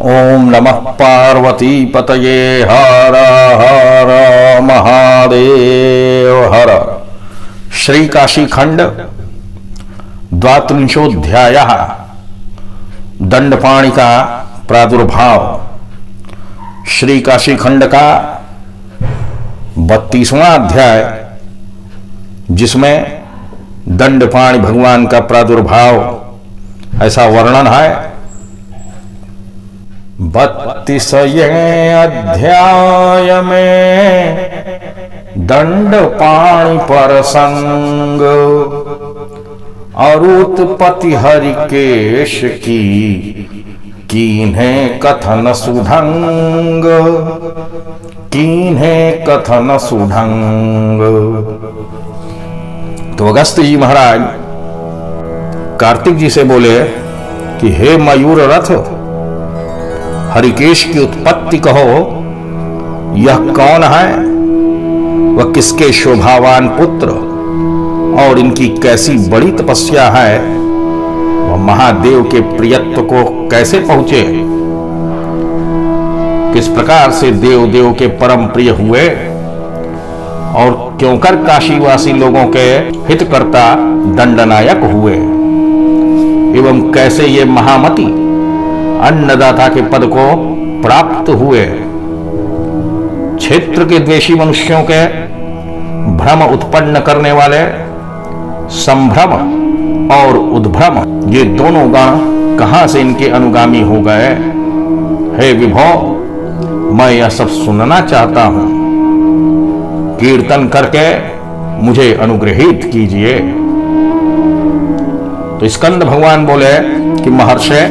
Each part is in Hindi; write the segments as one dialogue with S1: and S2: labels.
S1: ओम नमः पार्वती पतये हर हर महादेव हर। श्री काशी खंड द्वात्रिंशोऽध्यायः दंडपाणि का प्रादुर्भाव। श्री काशी खंड का 32वां अध्याय, जिसमें दंडपाणि भगवान का प्रादुर्भाव ऐसा वर्णन है। 32वें अध्याय में दंडपाणि प्रसंग और उत्पत्ति हरिकेश की कीन्हे कथन सुढंग, कीन्हे कथन सुढंग। तो अगस्त जी महाराज कार्तिक जी से बोले कि हे मयूर रथ, हरिकेश की उत्पत्ति कहो। यह कौन है? वह किसके शोभावान पुत्र और इनकी कैसी बड़ी तपस्या है? वह महादेव के प्रियत्व को कैसे पहुंचे? किस प्रकार से देव देव के परम प्रिय हुए और क्यों कर काशीवासी लोगों के हितकर्ता दंडनायक हुए? एवं कैसे ये महामती अन्नदाता के पद को प्राप्त हुए? क्षेत्र के द्वेषी मनुष्यों के भ्रम उत्पन्न करने वाले संभ्रम और उद्भ्रम, ये दोनों गण कहां से इनके अनुगामी हो गए? हे विभो, मैं यह सब सुनना चाहता हूं। कीर्तन करके मुझे अनुग्रहित कीजिए। तो स्कंद भगवान बोले कि महर्षि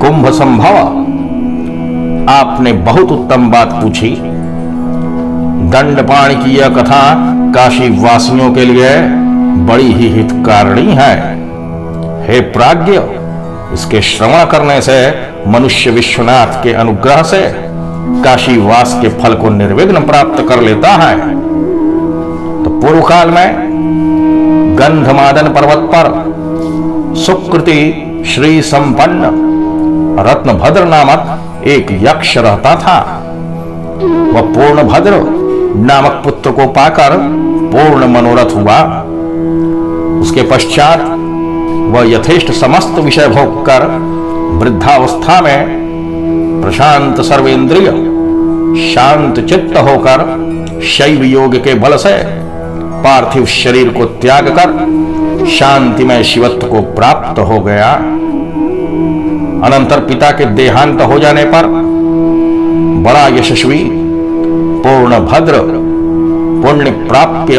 S1: कुंभ संभव, आपने बहुत उत्तम बात पूछी। दंडपाणि की यह कथा काशी वासियों के लिए बड़ी ही हितकारिणी है। हे प्राज्ञ, इसके श्रवण करने से मनुष्य विश्वनाथ के अनुग्रह से काशी वास के फल को निर्विघ्न प्राप्त कर लेता है। तो पूर्व काल में गंधमादन पर्वत पर सुकृति श्री संपन्न रत्नभद्र नामक एक यक्ष रहता था। वह पूर्णभद्र नामक पुत्र को पाकर पूर्ण मनोरथ हुआ। उसके पश्चात वह यथेष्ट समस्त विषय भोग कर वृद्धावस्था में प्रशांत सर्वेंद्रिय शांत चित्त होकर शैव योग के बल से पार्थिव शरीर को त्याग कर शांतिमय शिवत्व को प्राप्त हो गया। अनंतर पिता के देहांत हो जाने पर बड़ा यशस्वी पूर्ण भद्र पुण्य प्राप्य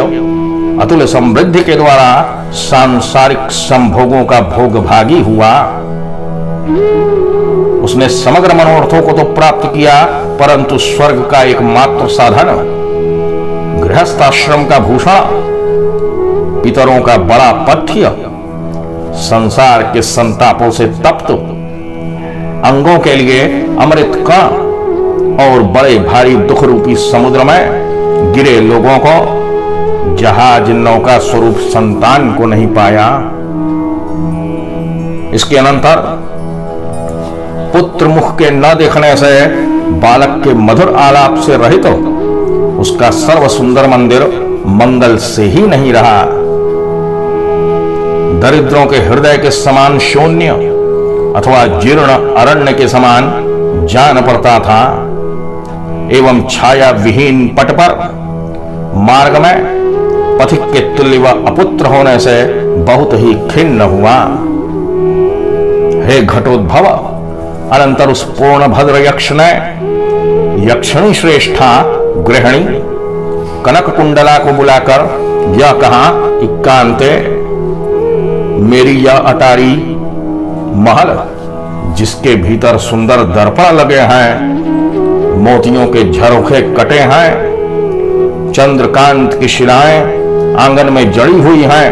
S1: अतुल समृद्धि के द्वारा सांसारिक संभोगों का भोग भागी हुआ। उसने समग्र मनोरथों को तो प्राप्त किया, परंतु स्वर्ग का एकमात्र साधन, गृहस्थाश्रम का भूषण, पितरों का बड़ा पथ्य, संसार के संतापों से तप्त अंगों के लिए अमृत कण और बड़े भारी दुख रूपी समुद्र में गिरे लोगों को जहाज नौका स्वरूप संतान को नहीं पाया। इसके अनंतर पुत्र मुख के न देखने से बालक के मधुर आलाप से रहित उसका सर्व सुंदर मंदिर मंगल से ही नहीं रहा। दरिद्रों के हृदय के समान शून्य अथवा जीर्ण अरण्य के समान जान पड़ता था। एवं छाया विहीन पट पर मार्ग में पथिक के तुल्य व अपुत्र होने से बहुत ही खिन्न हुआ। हे घटोद्भव, अनंतर उस पूर्ण भद्र यक्ष ने यक्षिणी श्रेष्ठा गृहिणी कनक कुंडला को बुलाकर यह कहा कि कांते, मेरी यह अटारी महल, जिसके भीतर सुंदर दर्पण लगे हैं, मोतियों के झरोखे कटे हैं, चंद्रकांत की शिलाएं आंगन में जड़ी हुई हैं,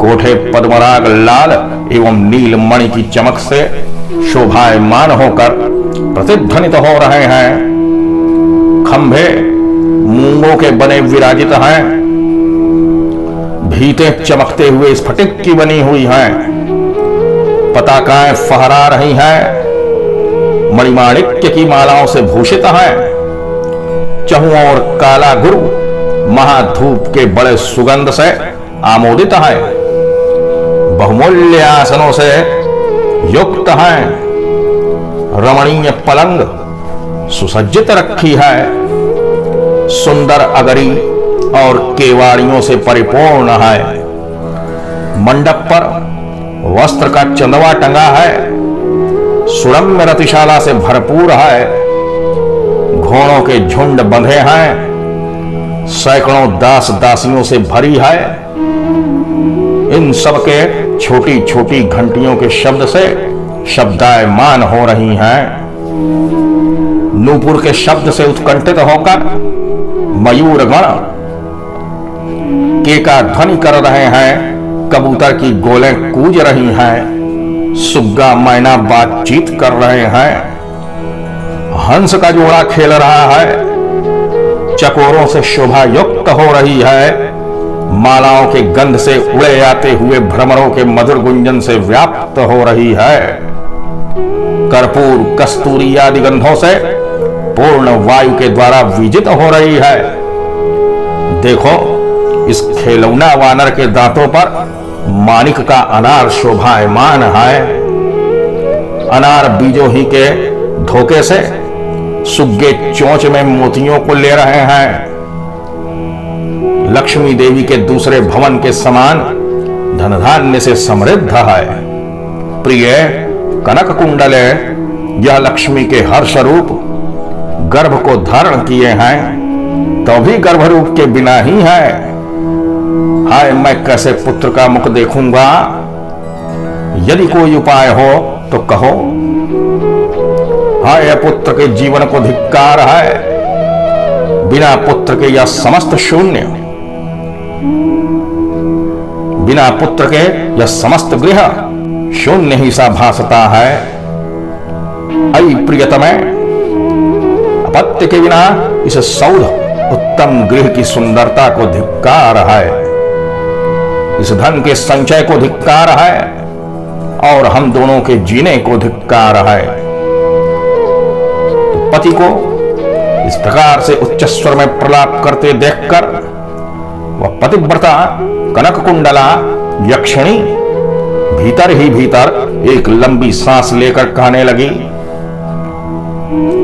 S1: कोठे पद्मराग लाल एवं नील मणि की चमक से शोभायमान होकर प्रतिध्वनित हो रहे हैं, खंभे मूंगों के बने विराजित हैं, भीतें चमकते हुए स्फटिक की बनी हुई हैं, पताकाएं फहरा रही हैं, मणिमाणिक्य की मालाओं से भूषित हैं। चहुं ओर काला गुरु महाधूप के बड़े सुगंध से आमोदित है। बहुमूल्य आसनों से युक्त हैं। रमणीय पलंग सुसज्जित रखी है। सुंदर अगरी और केवाड़ियों से परिपूर्ण है। मंडप पर वस्त्र का चंदवा टंगा है। सुरम्य रतिशाला से भरपूर है। घोड़ों के झुंड बंधे हैं। सैकड़ों दास दासियों से भरी है। इन सब के छोटी छोटी घंटियों के शब्द से शब्दायमान हो रही हैं। नूपुर के शब्द से उत्कंठित होकर मयूरगण केका ध्वनि कर रहे हैं। कबूतर की गोलें कूज रही हैं। सुग्गा मैना बातचीत कर रहे हैं। हंस का जोड़ा खेल रहा है। चकोरों से शोभा युक्त हो रही है। मालाओं के गंध से उड़े आते हुए भ्रमरों के मधुर गुंजन से व्याप्त हो रही है। कर्पूर कस्तूरी आदि गंधों से पूर्ण वायु के द्वारा विजित हो रही है। देखो, इस खेलौना वानर के दांतों पर माणिक का अनार शोभायमान है। अनार बीजों ही के धोखे से सुग्गे चोंच में मोतियों को ले रहे हैं। लक्ष्मी देवी के दूसरे भवन के समान धनधान्य से समृद्ध है। प्रिय कनक कुंडले, यह लक्ष्मी के हर्ष रूप गर्भ को धारण किए हैं, तो भी गर्भरूप के बिना ही है। हाय, मैं कैसे पुत्र का मुख देखूंगा? यदि कोई उपाय हो तो कहो। हाय, पुत्र के जीवन को धिक्कार है। बिना पुत्र के यह समस्त शून्य, बिना पुत्र के यह समस्त गृह शून्य ही सा भासता है। ऐ प्रियतमे, अपत्य के बिना इस सौध उत्तम गृह की सुंदरता को धिक्कार है। इस धन के संचय को धिक्कार है और हम दोनों के जीने को धिक्कार है। तो पति को इस प्रकार से उच्च स्वर में प्रलाप करते देखकर वह पतिव्रता कनक कुंडला यक्षिणी भीतर ही भीतर एक लंबी सांस लेकर कहने लगी।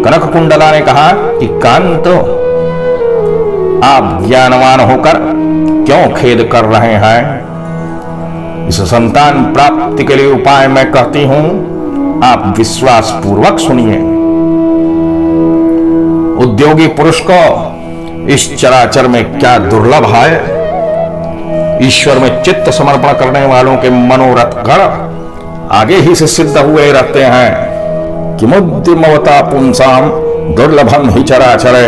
S1: कनक कुंडला ने कहा कि कांत, आप ज्ञानवान होकर क्यों खेद कर रहे हैं? इस संतान प्राप्ति के लिए उपाय मैं कहती हूं, आप विश्वास पूर्वक सुनिए। उद्योगी पुरुष को इस चराचर में क्या दुर्लभ है। ईश्वर में चित्त समर्पण करने वालों के मनोरथ गण आगे ही से सिद्ध हुए रहते हैं। किमुद्यमवता पुंसाम दुर्लभम ही चराचरे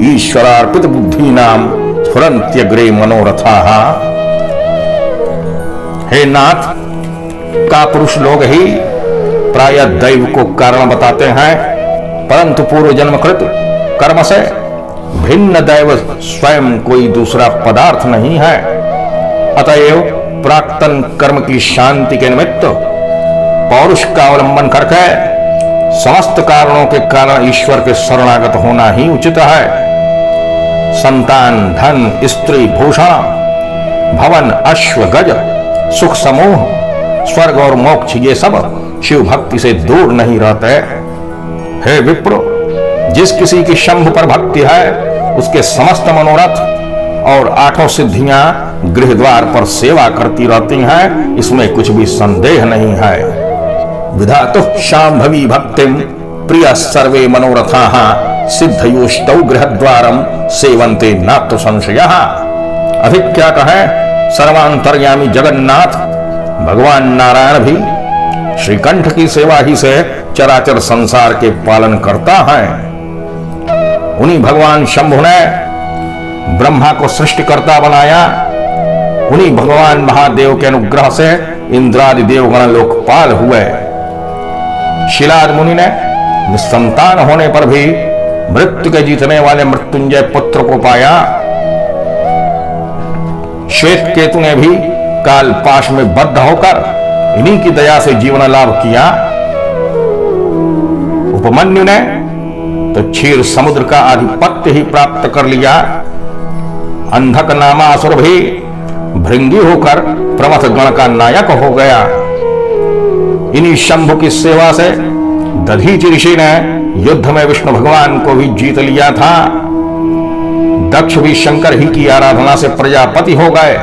S1: ईश्वरार्पित बुद्धि नाम स्फुरन्त्यग्रे मनोरथाः। हे नाथ, का पुरुष लोग ही प्रायः दैव को कारण बताते हैं, परंतु पूर्व जन्मकृत कर्म से भिन्न दैव स्वयं कोई दूसरा पदार्थ नहीं है। अतएव प्राक्तन कर्म की शांति के निमित्त पौरुष का अवलंबन करके समस्त कारणों के कारण ईश्वर के शरणागत होना ही उचित है। संतान, धन, स्त्री, भूषण, भवन, अश्व, गज, सुख समूह, स्वर्ग और मोक्ष, ये सब शिव भक्ति से दूर नहीं रहते। हे विप्रो, जिस किसी की शंभु पर भक्ति है, उसके समस्त मनोरथ और आठों सिद्धियां गृह द्वार पर सेवा करती रहती हैं, इसमें कुछ भी संदेह नहीं है। विधातु शांभवी भक्तिम प्रिय सर्वे मनोरथाः सिद्धयोष्टौ गृहद्वारम सेवन्ते नात्र संशयः। अधिक क्या कहे, सर्वांतर्यामी जगन्नाथ भगवान नारायण भी श्रीकंठ की सेवा ही से चराचर संसार के पालन करता है। उन्हीं भगवान शंभु ने ब्रह्मा को सृष्टिकर्ता बनाया। उन्हीं भगवान महादेव के अनुग्रह से इंद्रादि देवगण लोकपाल हुए। शिलाद मुनि ने निसंतान होने पर भी मृत्यु के जीतने वाले मृत्युंजय पुत्र को पाया। श्वेत केतु ने भी काल पाश में बद्ध होकर इन्हीं की दया से जीवन लाभ किया। उपमन्यु ने तो क्षीर समुद्र का आधिपत्य ही प्राप्त कर लिया। अंधक नामा असुर भी भृंगी होकर प्रमथ गण का नायक हो गया। इन्हीं शंभु की सेवा से दधीचि ऋषि ने युद्ध में विष्णु भगवान को भी जीत लिया था। दक्ष भी शंकर ही की आराधना से प्रजापति हो गए।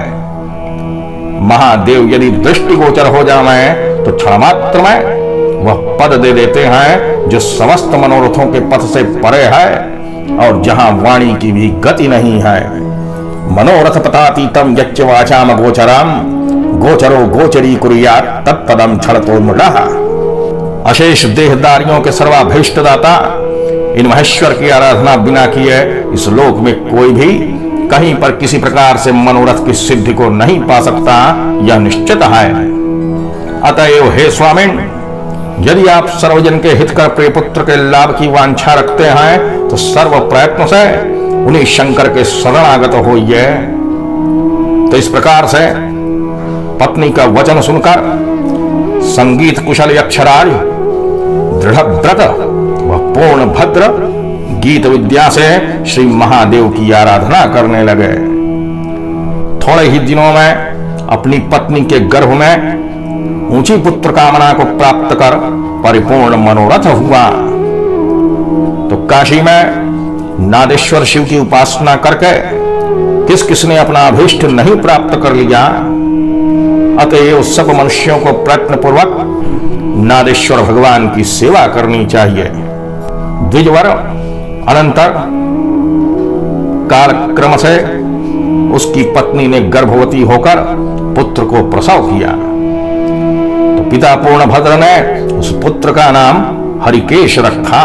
S1: महादेव यदि दृष्टिगोचर हो जाए तो क्षण मात्र में वह पद दे देते हैं जो समस्त मनोरथों के पथ से परे है और जहां वाणी की भी गति नहीं है। मनोरथ पथातीतम यच्च वाचाम गोचरम गोचरो गोचरी कुर्यात् तत्पदम क्षणतो मृडः। अशेष देहदारियों के सर्वाभीष्ट दाता इन महेश्वर की आराधना बिना किए इस लोक में कोई भी कहीं पर किसी प्रकार से मनोरथ की सिद्धि को नहीं पा सकता, यह निश्चित है। अतएव हे स्वामिन, यदि आप सर्वजन के हित कर प्रिय पुत्र के लाभ की वांछा रखते हैं तो सर्व प्रयत्न से उन्हीं शंकर के शरणागत होइए। तो इस प्रकार से पत्नी का वचन सुनकर संगीत कुशल यक्षराज दृढ़ व्रत व पूर्ण भद्र गीत विद्या से श्री महादेव की आराधना करने लगे। थोड़े ही दिनों में अपनी पत्नी के गर्भ में ऊंची पुत्र कामना को प्राप्त कर परिपूर्ण मनोरथ हुआ। तो काशी में नादेश्वर शिव की उपासना करके किस किसने अपना अभीष्ट नहीं प्राप्त कर लिया। अतएव सब मनुष्यों को प्रयत्न पूर्वक नादेश्वर भगवान की सेवा करनी चाहिए। द्विजवर अनंतर कालक्रम से उसकी पत्नी ने गर्भवती होकर पुत्र को प्रसव किया। तो पिता पूर्णभद्र ने उस पुत्र का नाम हरिकेश रखा।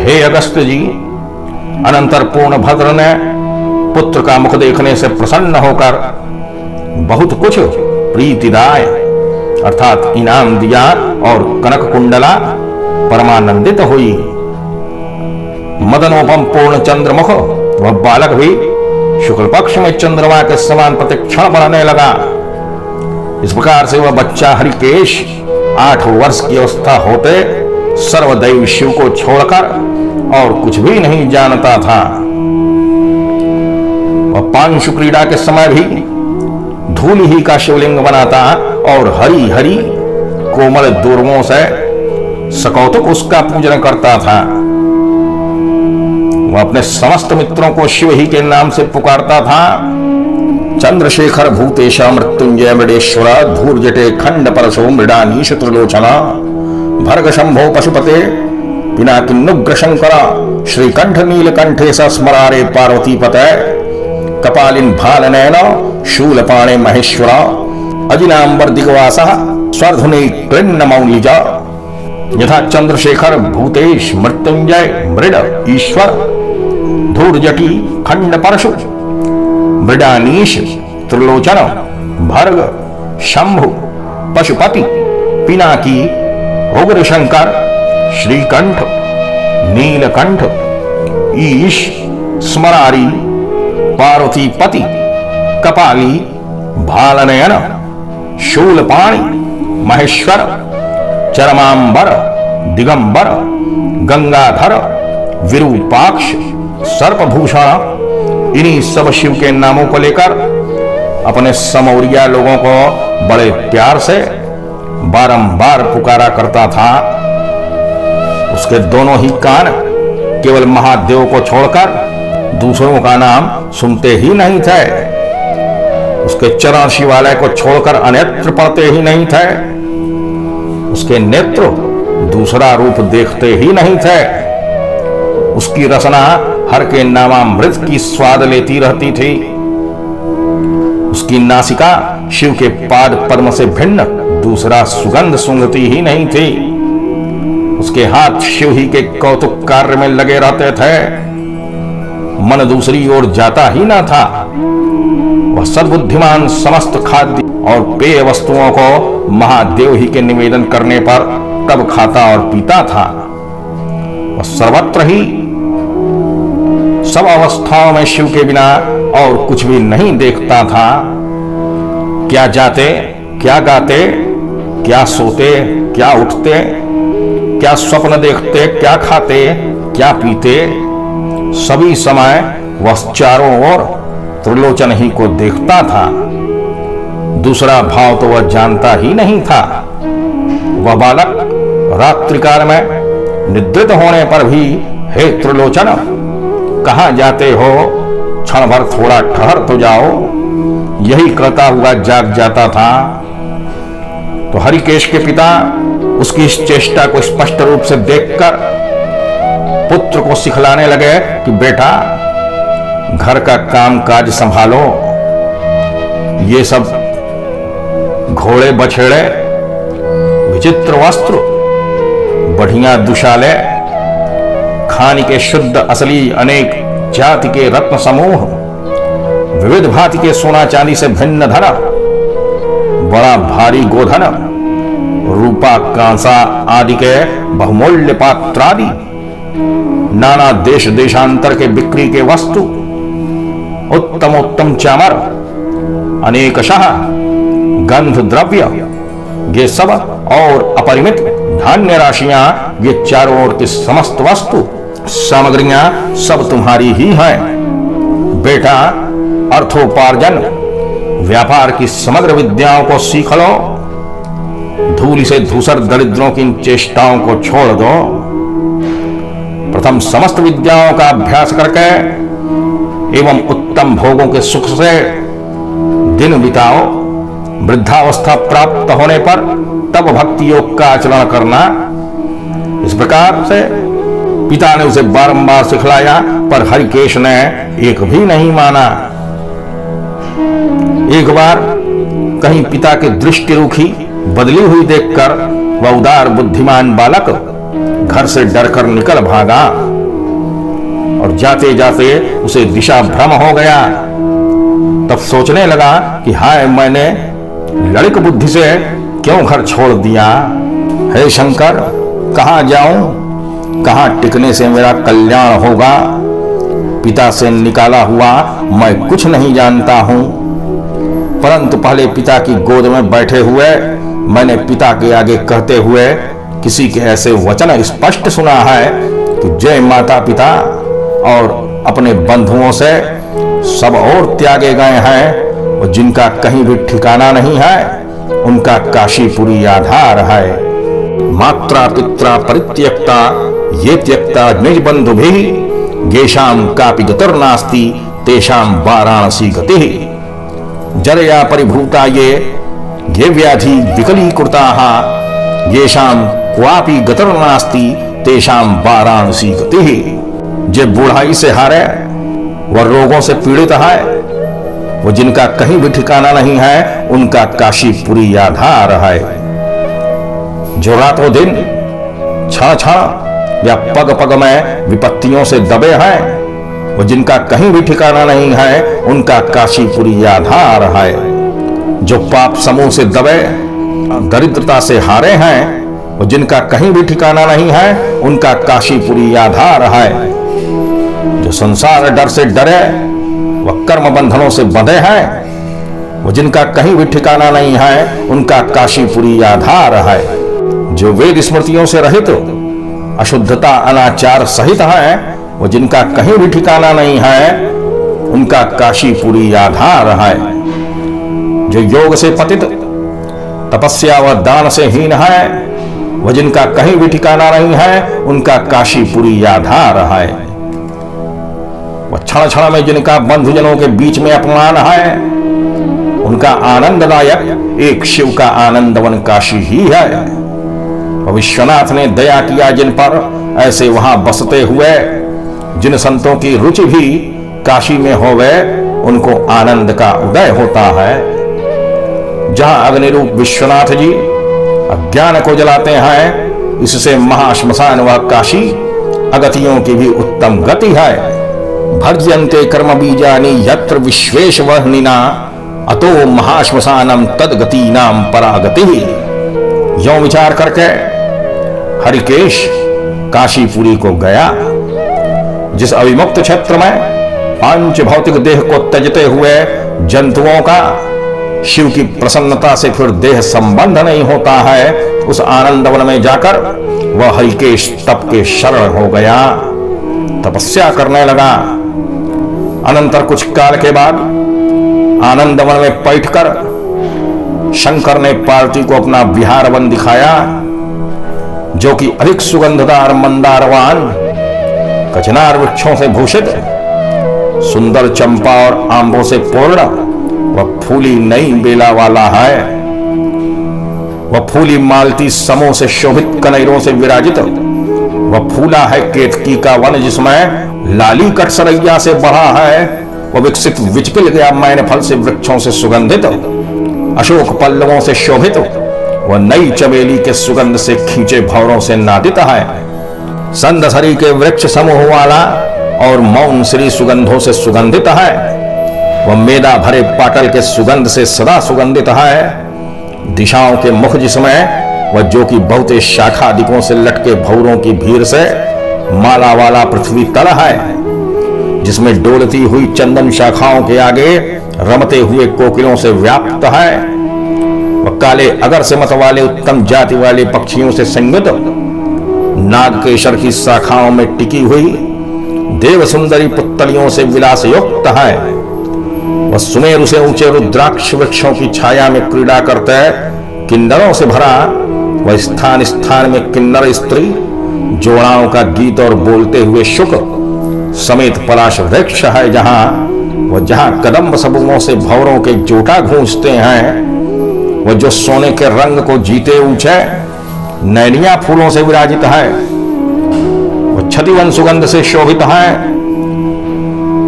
S1: हे अगस्त्य जी, अनंतर पूर्णभद्र ने पुत्र का मुख देखने से प्रसन्न होकर बहुत कुछ प्रीतिदाय अर्थात इनाम दिया और कनक कुंडला परमानंदित हुई। मदनोपम पूर्ण चंद्रमुख वह बालक भी शुक्ल पक्ष में चंद्रमा के समान प्रतिक्षण बढ़ने लगा। इस प्रकार से वह बच्चा हरिकेश 8 वर्ष की अवस्था होते सर्वदैव शिव को छोड़कर और कुछ भी नहीं जानता था। वह पांशु क्रीड़ा के समय भी धूल ही का शिवलिंग बनाता और हरी हरी कोमल दूर्वों से सकौतुक उसका पूजन करता था। वह अपने समस्त मित्रों को शिव ही के नाम से पुकारता था। चंद्रशेखर भूतेश मृत्युंजय मृडेश्वर धूर्जटे खंड परशो मृडानीश त्रिलोचना भर्ग शंभो पशुपते पिनाकिन्नुग्र शंकर श्रीकंठ नीलकंठे स्मरारे पार्वती पते कपालिन भालनयन शूलपाणे महेश्वर अजिनांबर दिग्वास स्वर्धुने कृन्न मौलिजा। यथा चंद्रशेखर भूतेश मृत्युंजय मृड ईश्वर धूर्जटी खंड परशु मृडानीश त्रिलोचन भर्ग शंभु पशुपति पिनाकी उग्र शंकर श्रीकंठ नीलकंठ ईश स्मरारी पार्वती पति कपाली भालनयन शूलपाणी महेश्वर चरमांबर दिगंबर गंगाधर विरूपाक्ष सर्पभूषण इन्हीं सब शिव के नामों को लेकर अपने समौरिया लोगों को बड़े प्यार से बारंबार पुकारा करता था। उसके दोनों ही कान केवल महादेव को छोड़कर दूसरों का नाम सुनते ही नहीं थे। उसके चरण शिवालय को छोड़कर अन्यत्र पड़ते ही नहीं थे। उसके नेत्र दूसरा रूप देखते ही नहीं थे। उसकी रसना हर के नामामृत की स्वाद लेती रहती थी। उसकी नासिका शिव के पाद पद्म से भिन्न दूसरा सुगंध सूंघती ही नहीं थी। उसके हाथ शिव ही के कौतुक कार्य में लगे रहते थे। मन दूसरी ओर जाता ही ना था। वह सद्बुद्धिमान समस्त खाद्य और पेय वस्तुओं को महादेव ही के निवेदन करने पर तब खाता और पीता था। वह सर्वत्र ही सब अवस्थाओं में शिव के बिना और कुछ भी नहीं देखता था। क्या जाते क्या गाते, क्या सोते, क्या उठते, क्या स्वप्न देखते, क्या खाते, क्या पीते, सभी समय वह चारों ओर त्रिलोचन ही को देखता था। दूसरा भाव तो वह जानता ही नहीं था। वह बालक रात्रिकाल में निद्रित होने पर भी, हे त्रिलोचन, कहां जाते हो, क्षण भर थोड़ा ठहर तो जाओ, यही कहता हुआ जाग जाता था। तो हरिकेश के पिता उसकी इस चेष्टा को स्पष्ट रूप से देखकर पुत्र को सिखलाने लगे कि बेटा, घर का काम काज संभालो, ये सब घोड़े बछड़े, विचित्र वस्त्र, बढ़िया दुशाले, खानी के शुद्ध असली अनेक जाति के रत्न समूह, विविध भांति के सोना चांदी से भिन्न धन, बड़ा भारी गोधन, रूपा कांसा आदि के बहुमूल्य पात्रादि, नाना देश देशांतर के बिक्री के वस्तु, उत्तम उत्तम चामर, अनेकशः गंध द्रव्य, ये सब और अपरिमित धान्य राशियां, ये चारों ओर की समस्त वस्तु सामग्रियां सब तुम्हारी ही हैं। बेटा, अर्थोपार्जन व्यापार की समग्र विद्याओं को सीख लो, धूलि से धूसर दरिद्रों की इन चेष्टाओं को छोड़ दो। प्रथम समस्त विद्याओं का अभ्यास करके एवं उत्तम भोगों के सुख से दिन बिताओ। वृद्धावस्था प्राप्त होने पर तब भक्ति योग का आचरण करना। इस प्रकार से पिता ने उसे बारंबार सिखलाया, पर हरिकेश ने एक भी नहीं माना। एक बार कहीं पिता की दृष्टि रूखी बदली हुई देखकर वह उदार बुद्धिमान बालक घर से डरकर निकल भागा और जाते जाते उसे दिशा भ्रम हो गया। तब सोचने लगा कि हाय, मैंने लड़क बुद्धि से क्यों घर छोड़ दिया। हे शंकर, कहां जाऊं, कहां टिकने से मेरा कल्याण होगा। पिता से निकाला हुआ मैं कुछ नहीं जानता हूं, परंतु पहले पिता की गोद में बैठे हुए मैंने पिता के आगे कहते हुए किसी के ऐसे वचन स्पष्ट सुना है कि जय माता पिता और अपने बंधुओं से सब और त्यागे गए हैं और जिनका कहीं भी ठिकाना नहीं है, उनका काशीपुरी आधार है। मात्रा पित्रा परित्यक्ता ये त्यक्ता निज बंधु भी, येषाम कापि गतिर्नास्ति तेषाम वाराणसी गतिः। जरया परिभूता ये व्याधि विकलीकृताः, येषाम क्वापि गतिर्नास्ति तेषाम वाराणसी गतिः। जे बुढ़ाई से हारे वह रोगों से पीड़ित है, वो जिनका कहीं भी ठिकाना नहीं है, उनका काशीपुरी आधार है। जो रातों दिन क्षण क्षण या पग पग में विपत्तियों से दबे हैं, वो जिनका कहीं भी ठिकाना नहीं है, उनका काशीपुरी आधार है। जो पाप समूह से दबे दरिद्रता से हारे हैं, वो जिनका कहीं भी ठिकाना नहीं है, उनका काशीपुरी आधार है। जो संसार डर से डरे वह कर्म बंधनों से बंधे हैं, वो जिनका कहीं भी ठिकाना नहीं है, उनका काशीपुरी आधार है। जो वेद स्मृतियों से रहित अशुद्धता अनाचार सहित है, वो जिनका कहीं भी ठिकाना नहीं है, उनका काशीपुरी आधार है। जो योग से पतित तपस्या व दान से हीन है, वह जिनका कहीं भी ठिकाना नहीं है, उनका काशीपुरी आधार है। वह क्षण क्षण में जिनका बंधुजनों के बीच में अपमान है, उनका आनंददायक एक शिव का आनंदवन काशी ही है। विश्वनाथ ने दया किया जिन पर, ऐसे वहां बसते हुए जिन संतों की रुचि भी काशी में होवे, उनको आनंद का उदय होता है। जहां अग्निरूप विश्वनाथ जी अज्ञान को जलाते हैं, इससे महाश्मशान व काशी अगतियों की भी उत्तम गति है। भर्जन्ते कर्म बीजानि यत्र विश्वेश वह्निना, अतो महाश्मशानम तद्गति नाम परागति। यों विचार करके हरिकेश काशीपुरी को गया। जिस अविमुक्त क्षेत्र में पांच भौतिक देह को त्यजते हुए जंतुओं का शिव की प्रसन्नता से फिर देह संबंध नहीं होता है, उस आनंद वन में जाकर वह हरिकेश तप के शरण हो गया, तपस्या करने लगा। अनंतर कुछ काल के बाद आनंद वन में बैठकर शंकर ने पार्वती को अपना विहार वन दिखाया, जो कि अधिक सुगंधदार मंदारवान कचनार वृक्षों से भूषित, सुंदर चंपा और आंबों से पूर्ण वह फूली नई बेला वाला है। वह फूली मालती समों से शोभित कनैरों से विराजित, वह फूला है केतकी का वन जिसमें लाली कटसरैया से बढ़ा है। वह विकसित विचकिल गया मैन फल से वृक्षों से सुगंधित, अशोक पल्लवों से शोभित, वह नई चमेली के सुगंध से खींचे भौरों से नादित है। संदसरी के वृक्ष समूह वाला और मौन श्री सुगंधों से सुगंधित है। वह मेदा भरे पाटल के सुगंध से सदा सुगंधित है। दिशाओं के मुख जिसमें वह जो कि बहुते शाखादिकों से लटके भौरों की भीड़ से माला वाला पृथ्वी तल है, जिसमें डोलती हुई चंदन शाखाओं के आगे रमते हुए कोकिलों से व्याप्त है। वह काले अगर से मत वाले उत्तम जाति वाले पक्षियों से संयुक्त नागकेशर की शाखाओं में टिकी हुई देव सुंदरी पुत्तलियों से विलास युक्त है। वह सुमेरु से ऊंचे रुद्राक्ष वृक्षों की छाया में क्रीड़ा करते किन्नरों से भरा, वह स्थान स्थान में किन्नर स्त्री जोड़ाओं का गीत और बोलते हुए शुक समेत पलाश वृक्ष है, जहां कदम्ब सबुओं से भौरों के जोटा गूंजते हैं। वह जो सोने के रंग को जीते ऊंचे नैनिया फूलों से विराजित है, वह छतिवन सुगंध से शोभित है।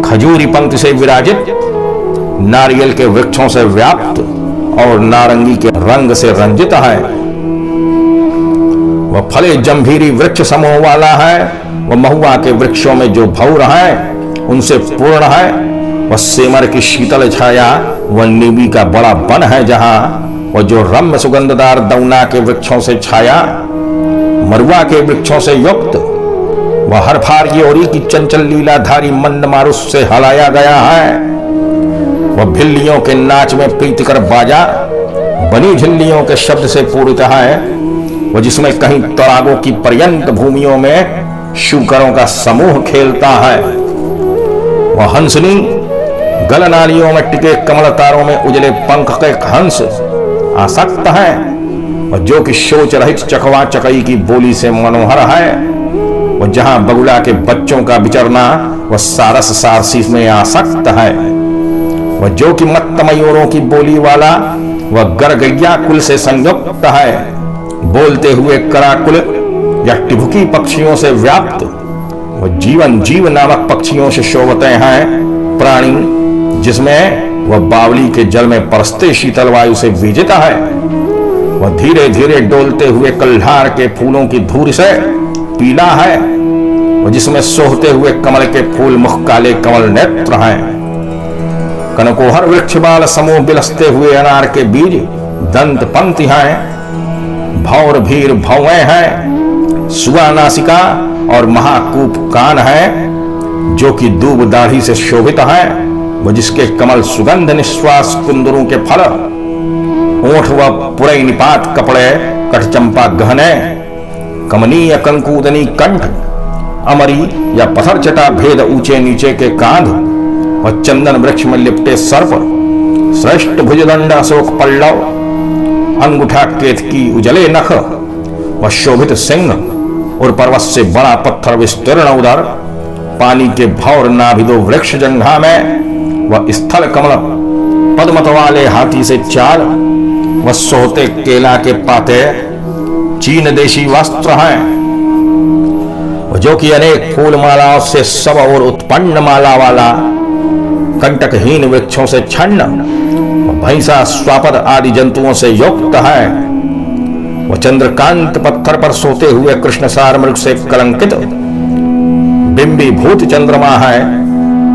S1: खजूरी पंक्ति से विराजित, नारियल के वृक्षों से व्याप्त और नारंगी के रंग से रंजित है। वह फले जंभीरी वृक्ष समूह वाला है। वह महुआ के वृक्षों में जो भौर है उनसे पूर्ण है। वह सेमर की शीतल छाया, वह नीबी का बड़ा वन है, जहां वह जो रम्य सुगंधदार दौना के वृक्षों से छाया, मरुआ के वृक्षों से युक्त, वह हर फार योरी की चंचल लीलाधारी मंद मारुस से हलाया गया है। वह भिल्लियों के नाच में प्रीतिकर बाजा, बनी झिल्लियों के शब्द से पूरित है। वह जिसमें कहीं तड़ागों की पर्यंत भूमियों में शूकरों का समूह खेलता है। वह हंसनी गलनालियों में टिके कमल तारों में उजले पंख के हंस आसक्त है। वह जो कि सोच रहित चकवा चकई की बोली से मनोहर है। वह जहां बगुला के बच्चों का विचरना, वह सारस सारसी में आसक्त है। वह जो कि मत्त मयूरों की बोली वाला, वह गरगैया कुल से संयुक्त है। बोलते हुए कराकुल या टिभुकी पक्षियों से व्याप्त, वह जीवन जीव नामक पक्षियों से शोभते हैं। प्राणी जिसमें वह बावली के जल में परसते शीतल वायु से विजित है। वह धीरे धीरे डोलते हुए कल्हार के फूलों की धूल से पीला है। वह जिसमें सोहते हुए कमल के फूल मुख काले कमल नेत्र हैं। कनकोहर वृक्ष बाल समूह बिलसते हुए अनार के बीज दंत पंक्ति हैं। भौर भीर भौएं हैं। सुआ नासिका और महाकूप कान है, जो कि दूब दाढ़ी से शोभित है। वह जिसके कमल सुगंध निश्वास कुंदरों के फल, ओठ व पुरई निपात कपड़े कटचंपा गहने, कमनीय कंकूदनी कंठ, अमरी या पत्थर चटा भेद ऊंचे नीचे के कांध, वह चंदन वृक्ष में लिपटे सर्प, श्रेष्ठ भुजदंड अशोक पल्लव, अंगूठा केतकी उजले नख, वह शोभित सिंह और पर्वत से बड़ा पत्थर विस्तीर्ण उदर, पानी के भौर नाभिदो वृक्ष जंघा में, वह स्थल कमल पद्मत वाले हाथी से चाल, वह सोहते केला के पाते चीन देशी वस्त्र हैं। वह जो कि अनेक फूल मालाओं से सब और उत्पन्न माला वाला, कंटकहीन वृक्षों से छन्न, भैंसा स्वापद आदि जंतुओं से युक्त है। वह चंद्रकांत पत्थर पर सोते हुए कृष्णसार मृग से कलंकित बिंबी भूत चंद्रमा है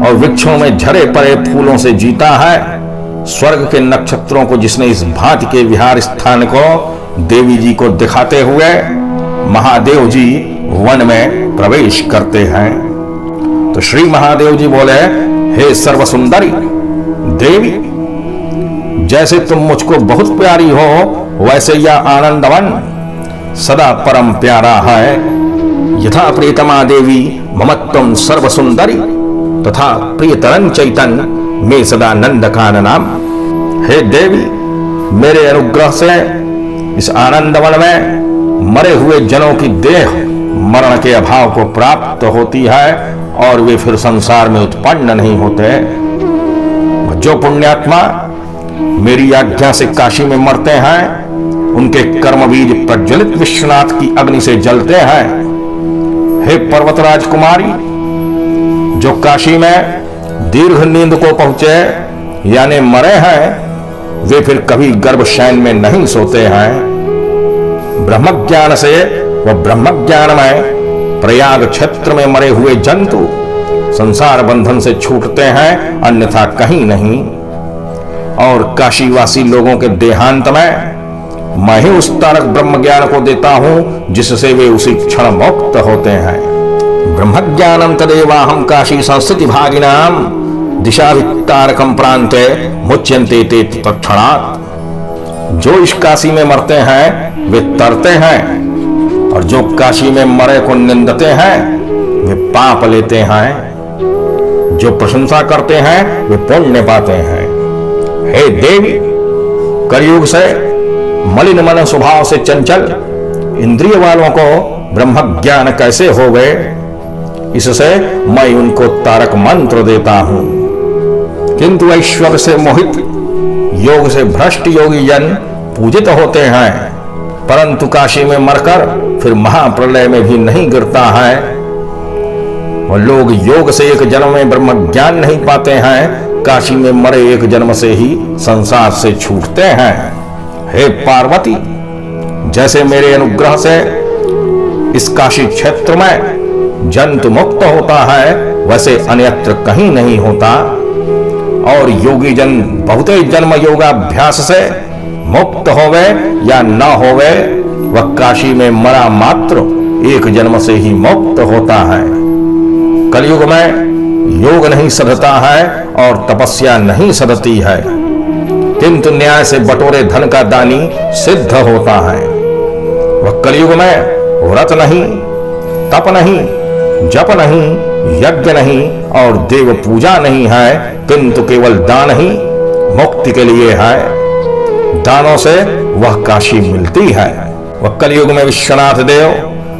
S1: और वृक्षों में झरे पड़े फूलों से जीता है। स्वर्ग के नक्षत्रों को जिसने इस भांति के विहार स्थान को देवी जी को दिखाते हुए महादेव जी वन में प्रवेश करते हैं। तो श्री महादेव जी बोले, हे सर्व सुंदरी देवी, जैसे तुम मुझको बहुत प्यारी हो, वैसे यह आनंदवन सदा परम प्यारा है। यथा प्रियतमा देवी ममत्वं सर्व सुंदरी, तथा प्रियतरं चैतन्य में सदा नंद काननाम। हे देवी, मेरे अनुग्रह से इस आनंदवन में मरे हुए जनों की देह मरण के अभाव को प्राप्त होती है और वे फिर संसार में उत्पन्न नहीं होते। जो पुण्यात्मा मेरी आज्ञा से काशी में मरते हैं, उनके कर्म बीज प्रज्वलित विश्वनाथ की अग्नि से जलते हैं। हे पर्वतराज कुमारी, जो काशी में दीर्घ नींद को पहुंचे यानी मरे हैं, वे फिर कभी गर्भ शयन में नहीं सोते हैं। ब्रह्मज्ञान से व ब्रह्मज्ञान में प्रयाग क्षेत्र में मरे हुए जंतु संसार बंधन से छूटते हैं, अन्यथा कहीं नहीं। और काशीवासी लोगों के देहांत में मैं ही उस तारक ब्रह्म ज्ञान को देता हूं जिससे वे उसी क्षण मुक्त होते हैं। ब्रह्मज्ञानम तदेवाहम काशी संस्थिति भागिनाम दिशाभितारकम प्रांते मुच्यन्ते ते तत्क्षणात्। जो इस काशी में मरते हैं वे तरते हैं, और जो काशी में मरे को निंदते हैं वे पाप लेते हैं। जो प्रशंसा करते हैं वे पुण्य पाते हैं। हे देवी, कलयुग से मलिन मन स्वभाव से चंचल इंद्रिय वालों को ब्रह्म ज्ञान कैसे हो गए, इससे मैं उनको तारक मंत्र देता हूं। किंतु ऐश्वर्य से मोहित योग से भ्रष्ट योगी जन पूजित होते हैं, परंतु काशी में मरकर फिर महाप्रलय में भी नहीं गिरता है। और लोग योग से एक जन्म में ब्रह्म ज्ञान नहीं पाते हैं, काशी में मरे एक जन्म से ही संसार से छूटते हैं। हे पार्वती, जैसे मेरे अनुग्रह से इस काशी क्षेत्र में जंतु मुक्त होता है, वैसे अन्यत्र कहीं नहीं होता। और योगी जन बहुते जन्म योगाभ्यास से मुक्त होवे या न होवे, वह काशी में मरा मात्र एक जन्म से ही मुक्त होता है। कलयुग में योग नहीं सधता है और तपस्या नहीं सधती है, किंतु न्याय से बटोरे धन का दानी सिद्ध होता है। वह कलयुग में व्रत नहीं, तप नहीं, जप नहीं, यज्ञ नहीं और देव पूजा नहीं है, किंतु केवल दान ही मुक्ति के लिए है। दानों से वह काशी मिलती है। वह कलयुग में विश्वनाथ देव,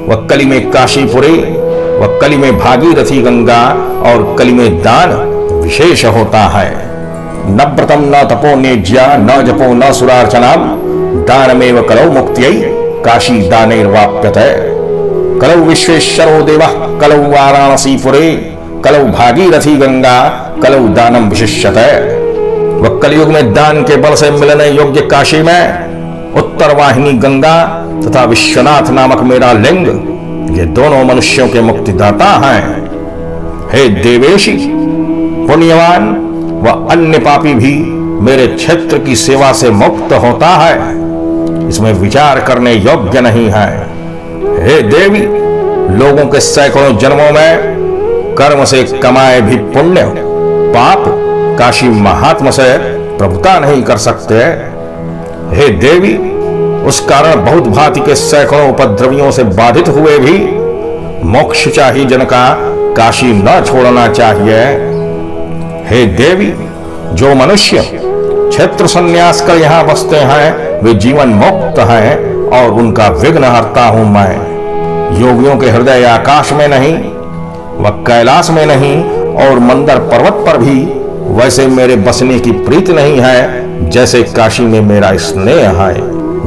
S1: वह कली में काशीपुरी, वह कली में भागीरथी गंगा और कली में दान विशेष होता है। न व्रतम न तपो नेज्या न जपो न सुरार्चनाम दानमेव कलौ मुक्त्यै काशी दानैर्वाप्यते। कलौ विश्वेश्वरो देवः कलौ वाराणसीपुरे कलौ भागीरथी गंगा कलौ दानम विशिष्यते। वह कलयुग में दान के बल से मिलने योग्य काशी में उत्तर वाहिनी गंगा तथा विश्वनाथ नामक मेरा लिंग, ये दोनों मनुष्यों के मुक्तिदाता हैं। हे देवेशी, पुण्यवान व अन्य पापी भी मेरे क्षेत्र की सेवा से मुक्त होता है, इसमें विचार करने योग्य नहीं है। हे देवी, लोगों के सैकड़ों जन्मों में कर्म से कमाए भी पुण्य पाप काशी महात्मा से प्रभुता नहीं कर सकते। हे देवी, उस कारण बहुत भांति के सैकड़ों उपद्रवियों से बाधित हुए भी मोक्ष चाहिए जन का काशी न छोड़ना चाहिए। हे देवी, जो मनुष्य क्षेत्र संन्यास कर यहाँ बसते हैं वे जीवन मुक्त हैं और उनका विघ्न हरता हूं मैं। योगियों के हृदय आकाश में नहीं व कैलाश में नहीं और मंदर पर्वत पर भी वैसे मेरे बसने की प्रीति नहीं है जैसे काशी में मेरा स्नेह है।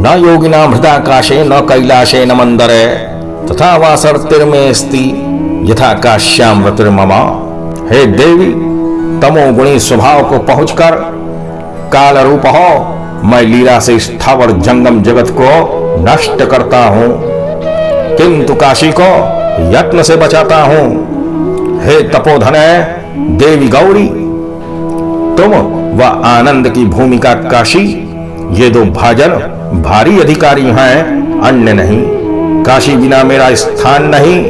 S1: न योगिना हृदा काशे न कैलाशे न मंदरे तथा वासर्तिर्मेस्ति यथा काश्याम रतिर्ममा। हे देवी, तमोगुणी स्वभाव को पहुंचकर काल रूप हो मैं लीला से स्थावर जंगम जगत को नष्ट करता हूं, किंतु काशी को यत्न से बचाता हूं। हे तपोधने देवी गौरी, तुम व आनंद की भूमिका काशी, ये दो भाजन भारी अधिकारी हैं, अन्य नहीं। काशी बिना मेरा स्थान नहीं,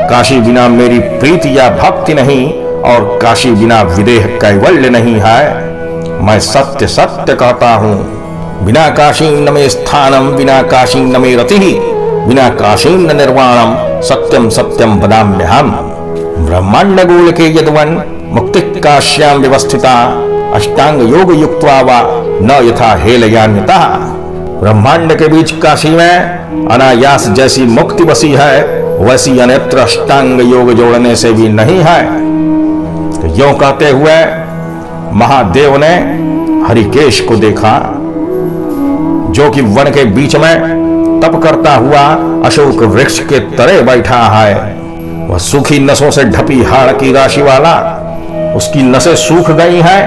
S1: काशी बिना मेरी प्रीति या भक्ति नहीं और काशी बिना विदेह कैवल्य नहीं है। मैं सत्य सत्य कहता हूं, बिना काशी न मे स्थानम, बिना काशी न मे रतिः, बिना काशी न निर्वाणम, सत्यम सत्यम वदाम्यहम्। ब्रह्मांड गोल के यदवन मुक्ति काश्याम व्यवस्थिता, अष्टांग योग युक्त्वा वा न यथा हेलयान्यतः। ब्रह्मांड के बीच काशी में अनायास जैसी मुक्ति बसी है, वैसी अन्यत्र अष्टांग योग जोड़ने से भी नहीं है। तो यूं कहते हुए महादेव ने हरिकेश को देखा, जो कि वन के बीच में तप करता हुआ अशोक वृक्ष के तले बैठा है। वह सूखी नसों से ढपी हाड़ की राशि वाला, उसकी नसें सूख गई हैं,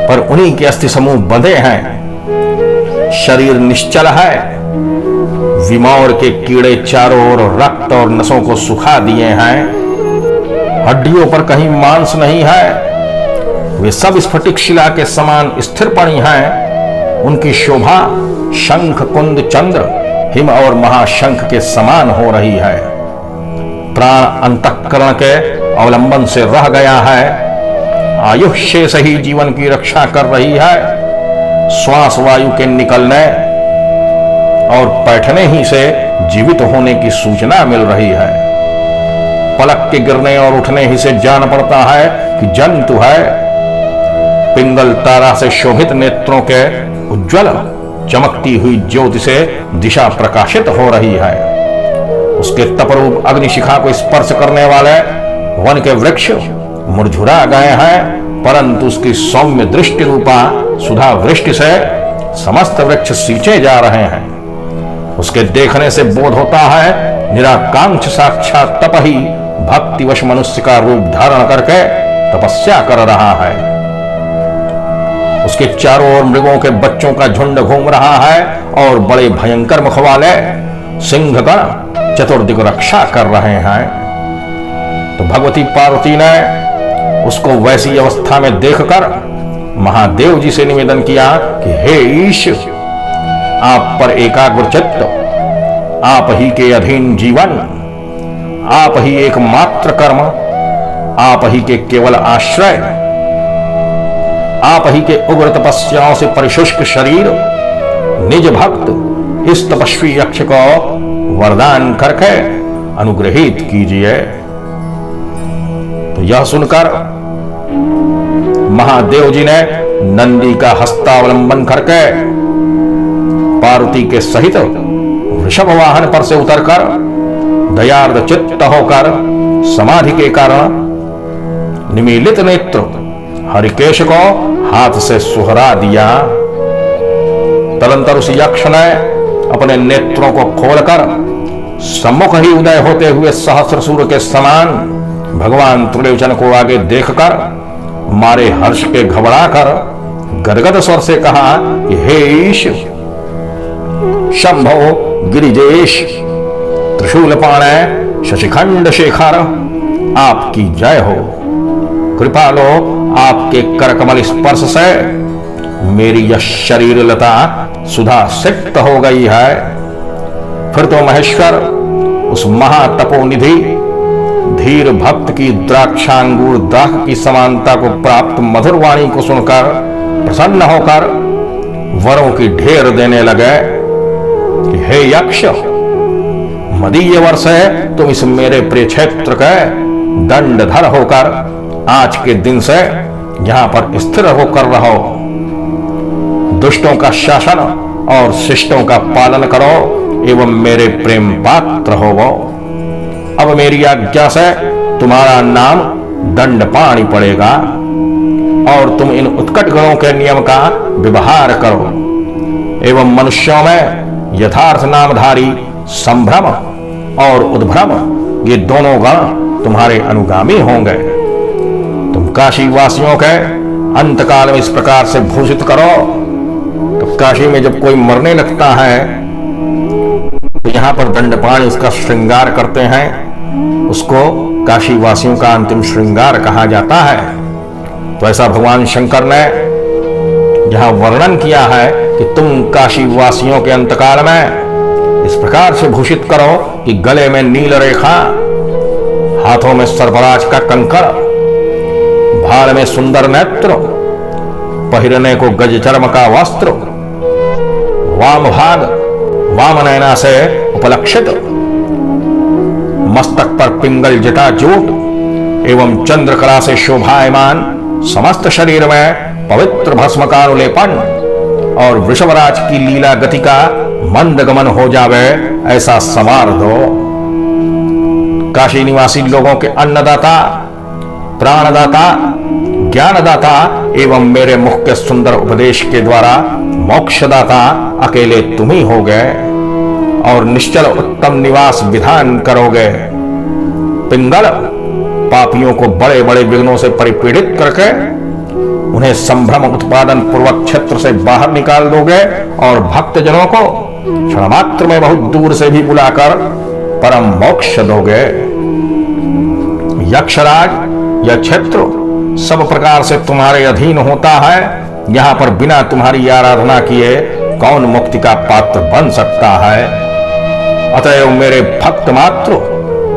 S1: पर उन्हीं के अस्थि समूह बंधे हैं। शरीर निश्चल है, विमौर के कीड़े चारों ओर रक्त और नसों को सुखा दिए हैं। हड्डियों पर कहीं मांस नहीं है, वे सब स्फटिक शिला के समान स्थिर पड़ी हैं। उनकी शोभा शंख कुंद चंद्र हिम और महाशंख के समान हो रही है। प्राण अंतःकरण के अवलंबन से रह गया है, आयु शेष ही जीवन की रक्षा कर रही है। श्वास वायु के निकलने और बैठने ही से जीवित होने की सूचना मिल रही है। पलक के गिरने और उठने ही से जान पड़ता है कि जंतु है। पिंगल तारा से शोभित नेत्रों के उज्ज्वल चमकती हुई ज्योति से दिशा प्रकाशित हो रही है। उसके तपरूप अग्निशिखा को स्पर्श करने वाले वन के वृक्ष मुरझुरा गए हैं, परंतु उसकी सौम्य दृष्टि रूपा सुधा वृष्टि से समस्त वृक्ष सींचे जा रहे हैं। उसके देखने से बोध होता है निराकांक्ष साक्षात तप ही भक्तिवश मनुष्य का रूप धारण करके तपस्या कर रहा है। उसके चारों ओर मृगों के बच्चों का झुंड घूम रहा है और बड़े भयंकर मुख वाले सिंहगण चतुर्दिक रक्षा कर रहे हैं। तो भगवती पार्वती ने उसको वैसी अवस्था में देखकर महादेव जी से निवेदन किया कि हे ईश, आप पर एकाग्र चित्त, आप ही के अधीन जीवन, आप ही एकमात्र कर्म, आप ही के केवल आश्रय, आप ही के उग्र तपस्याओं से परिशुष्क शरीर निज भक्त इस तपस्वी यक्ष को वरदान करके अनुग्रहित कीजिए। तो यह सुनकर महादेव जी ने नंदी का हस्तावलंबन करके पार्वती के सहित वृषभ वाहन पर से उतरकर दयार्द चित्त होकर समाधि के कारण निमीलित नेत्र हरिकेश को हाथ से सुहरा दिया। तदंतर उस यक्ष ने अपने नेत्रों को खोलकर सम्मुख ही उदय होते हुए सहस्र सूर्य के समान भगवान त्रिलोचन को आगे देखकर मारे हर्ष के घबराकर गदगद स्वर से कहा कि हे ईश, शंभो गिरिजेश, त्रिशूल पाणे शशिखंड शेखर, आपकी जय हो। कृपालो, आपके करकमल स्पर्श से मेरी यह शरीर लता सुधा सिक्त हो गई है। फिर तो महेश्वर उस महातपोनिधि धीर भक्त की द्राक्षांगूर दाख की समानता को प्राप्त मधुर वाणी को सुनकर प्रसन्न होकर वरों की ढेर देने लगे कि हे यक्ष, मदीय वर्ष है, तुम इस मेरे प्रिय क्षेत्र के दंडधर होकर आज के दिन से यहां पर स्थिर होकर रहो। दुष्टों का शासन और शिष्टों का पालन करो एवं मेरे प्रेम पात्र होवो। अब मेरी आज्ञा से तुम्हारा नाम दंडपाणि पड़ेगा और तुम इन उत्कट गणों के नियम का व्यवहार करो एवं मनुष्यों में यथार्थ नामधारी संभ्रम और उद्भ्रम ये दोनों गण तुम्हारे अनुगामी होंगे। तुम काशी वासियों के अंतकाल में इस प्रकार से भूषित करो। तो काशी में जब कोई मरने लगता है तो यहां पर दंडपाणि उसका श्रृंगार करते हैं, उसको काशी वासियों का अंतिम श्रृंगार कहा जाता है। तो ऐसा भगवान शंकर ने यहां वर्णन किया है कि तुम काशी वासियों के अंतकाल में इस प्रकार से भूषित करो कि गले में नील रेखा, हाथों में सर्पराज का कंकड़, भाल में सुंदर नेत्र, पहिरने को गज चर्म का वस्त्र, वाम भाग वाम नयना से उपलक्षित, मस्तक पर पिंगल जटा जूट एवं चंद्रकला से शोभायमान, समस्त शरीर में पवित्र भस्म का अनुलेपन और वृषभराज की लीला गति का मंद गमन हो जावे ऐसा संवार दो। काशी निवासी लोगों के अन्नदाता, प्राणदाता, ज्ञानदाता एवं मेरे मुख के सुंदर उपदेश के द्वारा मोक्षदाता अकेले तुम ही हो गए और निश्चल उत्तम निवास विधान करोगे। पिंगल पापियों को बड़े बड़े विघ्नों से परिपीड़ित करके उन्हें संभ्रम उत्पादन पूर्वक क्षेत्र से बाहर निकाल दोगे और भक्तजनों को क्षण मात्र में बहुत दूर से भी बुलाकर परम मोक्ष दोगे। यक्षराज यह क्षेत्र सब प्रकार से तुम्हारे अधीन होता है। यहां पर बिना तुम्हारी आराधना किए कौन मुक्ति का पात्र बन सकता है। अतएव मेरे भक्त मात्र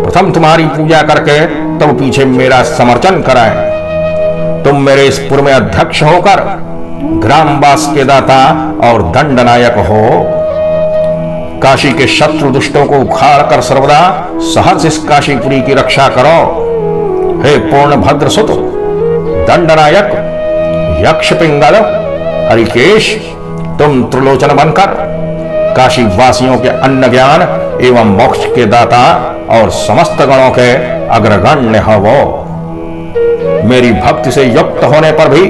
S1: प्रथम तुम्हारी पूजा करके तब पीछे मेरा समर्चन कराएं। तुम मेरे इस पुर में अध्यक्ष होकर ग्रामवास के दाता और दंडनायक हो। काशी के शत्रु दुष्टों को उखाड़ कर सर्वदा सहर्ष इस काशीपुरी की रक्षा करो। हे पूर्ण भद्र सुत, दंडनायक, यक्ष पिंगल, हरिकेश, तुम त्रिलोचन बनकर काशी वासियों के अन्न ज्ञान एवं मोक्ष के दाता और समस्त गणों के अग्रगण्य हो। मेरी भक्ति से युक्त होने पर भी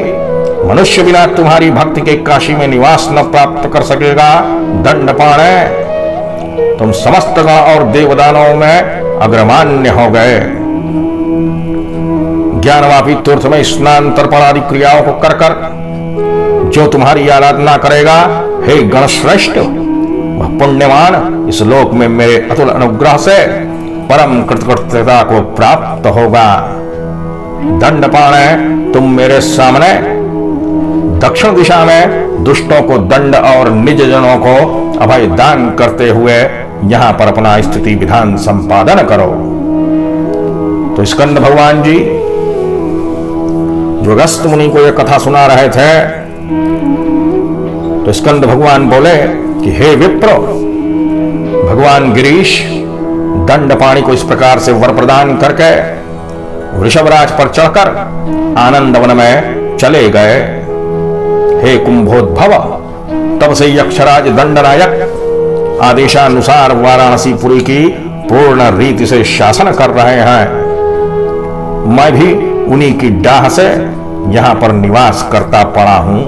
S1: मनुष्य बिना तुम्हारी भक्ति के काशी में निवास न प्राप्त कर सकेगा। दंडपाणे, तुम समस्त गण और देवदानों में अग्रमान्य हो गए। ज्ञानवापी तीर्थ में स्नान तर्पण आदि क्रियाओं को कर कर जो तुम्हारी आराधना करेगा, हे गणश्रेष्ठ, वह पुण्यवान इस लोक में मेरे अतुल अनुग्रह से परम कृतकृत्यता को प्राप्त होगा। दंडपाणे, तुम मेरे सामने दक्षिण दिशा में दुष्टों को दंड और निज जनों को अभय दान करते हुए यहां पर अपना स्थिति विधान संपादन करो। तो स्कंद भगवान जी जो अगस्त मुनि को यह कथा सुना रहे थे, तो स्कंद भगवान बोले कि हे विप्र, भगवान गिरीश दंडपाणि को इस प्रकार से वर प्रदान करके वृषभराज पर चढ़कर आनंद वन में चले गए। हे कुंभोद्भव, तब से यक्षराज दंडनायक आदेशानुसार वाराणसी पुरी की पूर्ण रीति से शासन कर रहे हैं। मैं भी उन्हीं की डाह से यहां पर निवास करता पड़ा हूं,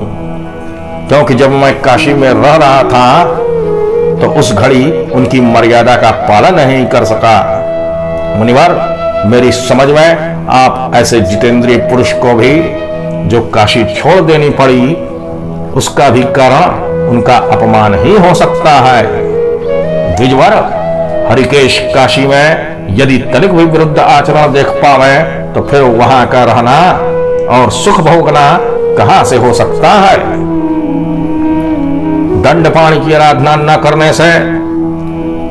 S1: क्योंकि जब मैं काशी में रह रहा था तो उस घड़ी उनकी मर्यादा का पालन नहीं कर सका। मुनिवर, मेरी समझ में आप ऐसे जितेंद्रिय पुरुष को भी जो काशी छोड़ देनी पड़ी, उसका भी कारण उनका अपमान ही हो सकता है। द्विजवर, हरिकेश काशी में यदि तनिक भी विरुद्ध आचरण देख पावे तो फिर वहां का रहना और सुख भोगना कहां से हो सकता है। दंडपाणि की आराधना न करने से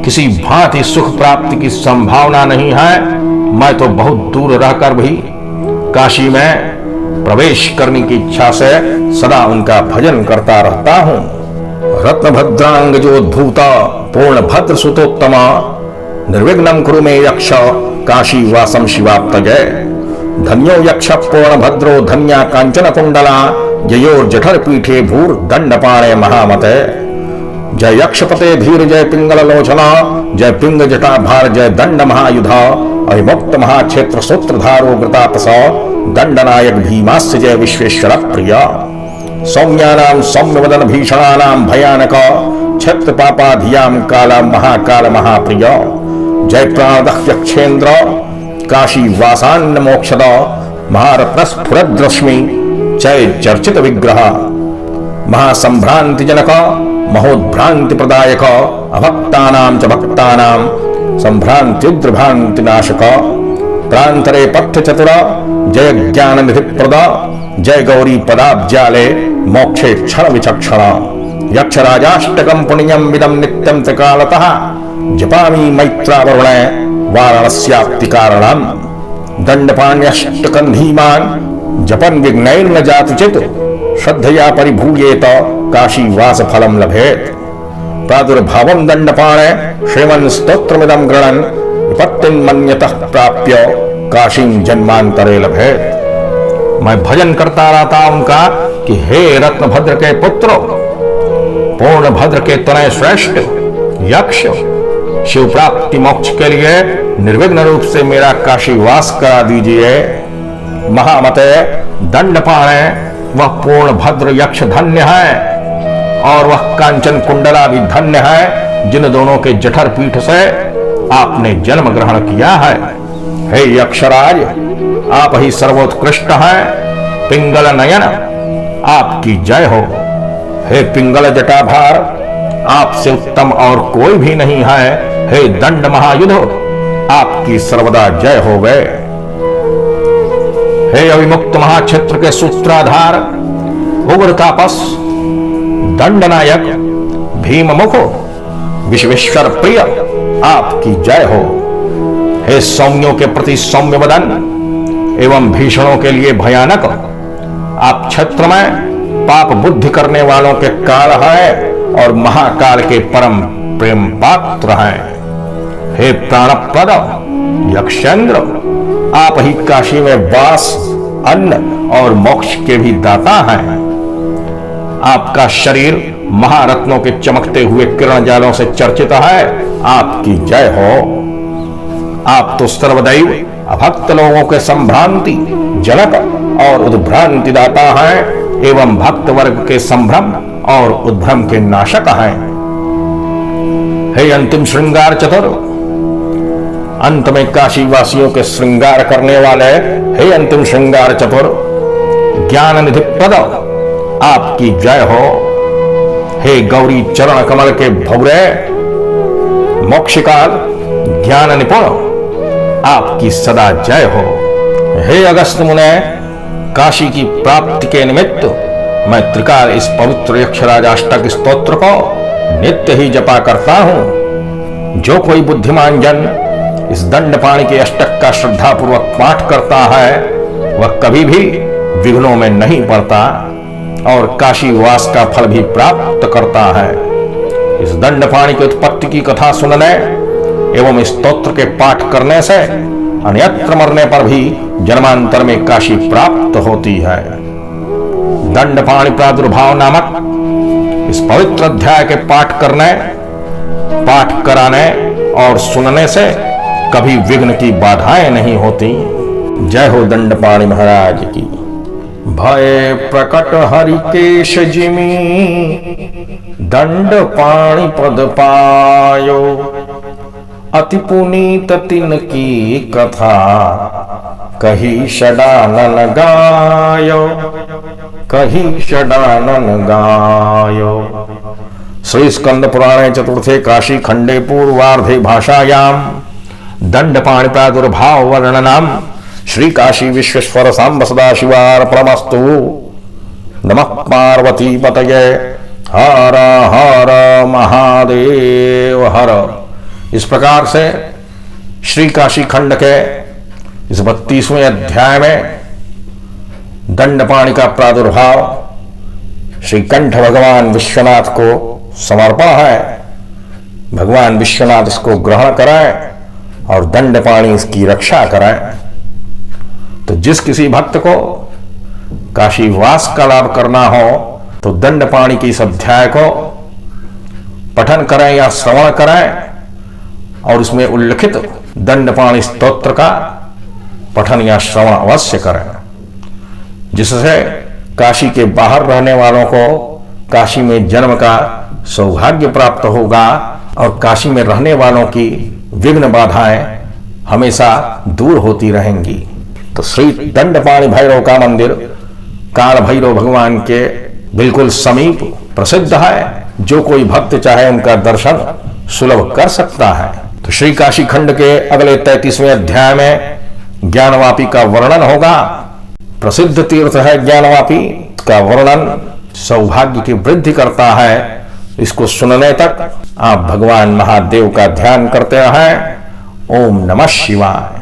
S1: किसी भांति सुख प्राप्ति की संभावना नहीं है। मैं तो बहुत दूर रहकर भी काशी में प्रवेश करने की इच्छा से सदा उनका भजन करता रहता हूं। रत्नभद्रांग जोद्भूत पूर्ण भद्र सुतोत्तम निर्विघ्नं कुरु मे यक्ष काशी वासम शिवाप्तजय। धन्यो यक्ष पूर्ण भद्रो धन्या कांचन कुंडला जयोर जठर पीठे भूर दंडपाणे महामते। जय यक्षपते धीर जय पिंगल लोचना जय पिंग जटा भार जय दंड महायुधा अभिमुक्त महाक्षेत्र सूत्रधारो वृतापस दंडनायक भीमास्य जय विश्वेश्वर प्रिय। सौम्यानां सौम्यवदन भीषणानां भयानक क्षत्र पापाधियां काला महाकाल महाप्रिय। जय प्राणदः यक्षेन्द्र काशी वासान्न मोक्षद महारत्न स्फुरद्रश्मि जय चर्चित विग्रह। महासंभ्रांति जनक महोद्भ्रांति प्रदायक अभक्तानां च भक्तानां संभ्रांत्युद्रभ्रांति नाशक। प्रांतरे पथ्य चतुर जय ज्ञान निधि प्रद जय गौरी पदाब्जाले मोक्षे क्षण विचक्षण। यक्षराजाष्टकं पुण्यं विदं नित्यं त्रिकालतः जपामि मैत्रावरुणे वाराणस्याप्ति कारणम्। दंडपाण्यष्टकं धीमान् जपन् विघ्नैर्न जातु चेत् श्रद्धया परिभूयेत काशीवास फलम लभेत। प्रादुर्भावम दंडपाणे श्रीमन् स्तोत्रमिदं गृणन् विपत्तिं मन्यतः प्राप्य काशीं जन्मांतरे लभेत। मैं भजन करता रहता उनका कि हे रत्नभद्र के पुत्रो, पूर्ण भद्र के तनय श्रेष्ठ यक्ष, शिव प्राप्ति मोक्ष के लिए निर्विघ्न रूप से मेरा काशीवास करा दीजिए। महामते दंडपाणे वह पूर्ण भद्र यक्ष धन्य है और वह कांचन कुंडला भी धन्य है जिन दोनों के जठर पीठ से आपने जन्म ग्रहण किया है। हे यक्षराज, आप ही सर्वोत्कृष्ट हैं। पिंगल नयन, आपकी जय हो। हे पिंगल जटाभार, आपसे उत्तम और कोई भी नहीं है। हे दंड महायुध, आपकी सर्वदा जय होवे। हे अविमुक्त महाक्षेत्र के सूत्राधार, उग्र तापस, दंडनायक, भीममुख, विश्वेश्वर प्रिय, आपकी जय हो। हे सौम्यों के प्रति सौम्य वदन एवं भीषणों के लिए भयानक, आप क्षेत्र में पाप बुद्धि करने वालों के काल है और महाकाल के परम प्रेम पात्र हैं। हे प्राणप्रद यक्षेंद्र, आप ही काशी में वास, अन्न और मोक्ष के भी दाता हैं। आपका शरीर महारत्नों के चमकते हुए किरण जालों से चर्चित है। आपकी जय हो। आप तो सर्वदैव अभक्त लोगों के संभ्रांति जनक और उद्भ्रांति दाता हैं एवं भक्त वर्ग के संभ्रम और उद्भ्रम के नाशक हैं। हे अंतिम श्रृंगार चतुर, अंत में काशी वासियों के श्रृंगार करने वाले, हे अंतिम श्रृंगार चतुर, ज्ञान निधि प्रद, आपकी जय हो। हे गौरी चरण कमल के भौरे, मोक्षकाल ज्ञान निपुण, आपकी सदा जय हो। हे अगस्त मुने, काशी की प्राप्ति के निमित्त मैं त्रिकाल इस पवित्र यक्षराज अष्टक स्तोत्र को नित्य ही जपा करता हूं। जो कोई बुद्धिमान जन इस दंडपाणि के अष्टक का श्रद्धा पूर्वक पाठ करता है वह कभी भी विघ्नों में नहीं पड़ता और काशी वास का फल भी प्राप्त करता है। इस दंडपाणि की उत्पत्ति की कथा सुनने एवं स्तोत्र के पाठ करने से अन्यत्र मरने पर भी जन्मांतर में काशी प्राप्त होती है। दंडपाणि प्रादुर्भाव नामक इस पवित्र अध्याय के पाठ करने, पाठ कराने और सुनने से कभी विघ्न की बाधाएं नहीं होती। जय हो दंडपाणि महाराज की। भय प्रकट हरिकेश जिमी, दंडपाणि पद पायो, अति पुनीत तिन की कथा, कही षडानन गायो, कही षडानन गायो। श्री स्कंद पुराणे चतुर्थे काशी खंडे पूर्वार्धे भाषायाम दंडपाणि प्रादुर्भाव वर्णनम श्री काशी विश्वेश्वर सांब सदाशिवार्पणमस्तु। नमः पार्वती पतये। हर हर महादेव हर। इस प्रकार से श्री काशी खंड के इस 32वें अध्याय में दंडपाणि का प्रादुर्भाव श्री कंठ भगवान विश्वनाथ को समर्पण है। भगवान विश्वनाथ इसको ग्रहण कराएं और दंडपाणि इसकी रक्षा कराएं। तो जिस किसी भक्त को काशी वास का लाभ करना हो तो दंडपाणि की इस अध्याय को पठन करें या श्रवण करें और उसमें उल्लिखित दंडपाणि स्तोत्र का पठन या श्रवण अवश्य करें, जिससे काशी के बाहर रहने वालों को काशी में जन्म का सौभाग्य प्राप्त होगा और काशी में रहने वालों की विघ्न बाधाएं हमेशा दूर होती रहेंगी। तो श्री दंडपाणि भैरव का मंदिर काल भैरव भगवान के बिल्कुल समीप प्रसिद्ध है। जो कोई भक्त चाहे उनका दर्शन सुलभ कर सकता है। तो श्री काशी खंड के अगले 33वें अध्याय में ज्ञानवापी का वर्णन होगा। प्रसिद्ध तीर्थ है ज्ञानवापी, का वर्णन सौभाग्य की वृद्धि करता है। इसको सुनने तक आप भगवान महादेव का ध्यान करते रहें। ओम नमः शिवाय।